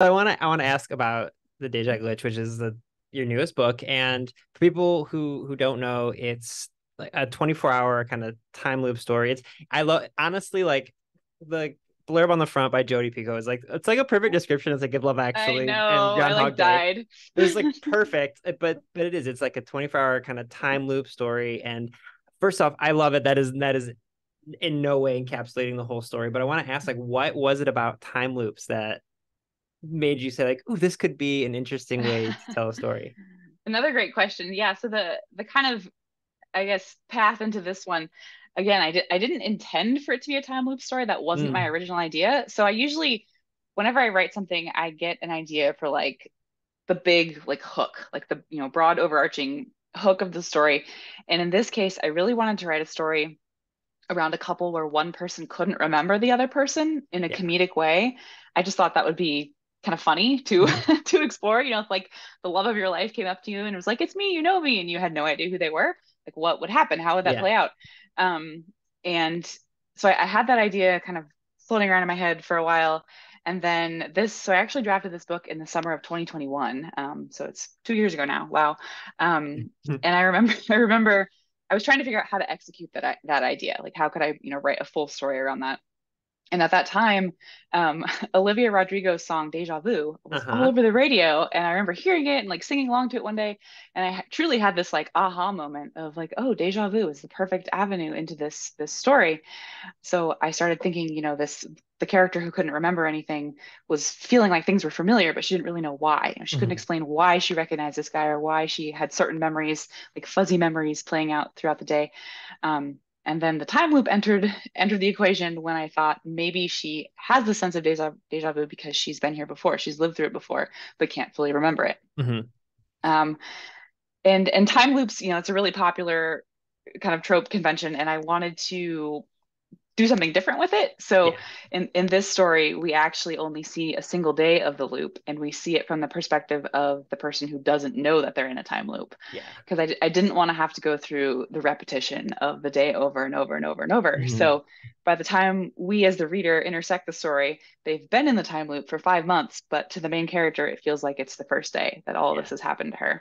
I want to ask about the Déjà Glitch, which is the your newest book. And for people who don't know, it's like a 24-hour kind of time loop story. I love honestly like the blurb on the front by Jodi Picoult is like it's like a perfect description. It's like Good Love I Actually and know. I like Groundhog Day. died. It's like perfect, but it is. It's like a 24-hour kind of time loop story. And first off, I love it. That is in no way encapsulating the whole story. But I want to ask, like, what was it about time loops that made you say, like, "Ooh, this could be an interesting way to tell a story"? Another great question. Yeah, so the kind of I guess path into this one, again, I didn't intend for it to be a time loop story. That wasn't my Mm, original idea. So I usually whenever I write something, I get an idea for like the big like hook, like the broad overarching hook of the story. And in this case, I really wanted to write a story around a couple where one person couldn't remember the other person in a yeah. comedic way. I just thought that would be kind of funny to Mhm. to explore. It's like the love of your life came up to you and it was like, it's me, you know me, and you had no idea who they were. Like, what would happen? How would that Yeah. play out? Um, and so I had that idea kind of floating around in my head for a while. And then so I actually drafted this book in the summer of 2021. So it's 2 years ago now. Wow. And I remember, I was trying to figure out how to execute that idea. Like, how could I, write a full story around that? And at that time, Olivia Rodrigo's song "Deja Vu" was all Uh-huh. over the radio, and I remember hearing it and like singing along to it one day, and I truly had this like aha moment of like, oh, "Deja Vu" is the perfect avenue into this story. So I started thinking, the character who couldn't remember anything was feeling like things were familiar, but she didn't really know why. She couldn't Mhm. explain why she recognized this guy or why she had certain memories, like fuzzy memories, playing out throughout the day. And then the time loop entered the equation when I thought maybe she has the sense of deja vu because she's been here before, she's lived through it before, but can't fully remember it. Mhm. Um, and time loops, it's a really popular kind of trope convention, and I wanted to do something different with it. So Yeah. in this story, we actually only see a single day of the loop, and we see it from the perspective of the person who doesn't know that they're in a time loop. Yeah. Because I didn't want to have to go through the repetition of the day over and over and over and over. Mhm. So by the time we as the reader intersect the story, they've been in the time loop for 5 months, but to the main character, it feels like it's the first day that all of this Yeah. has happened to her.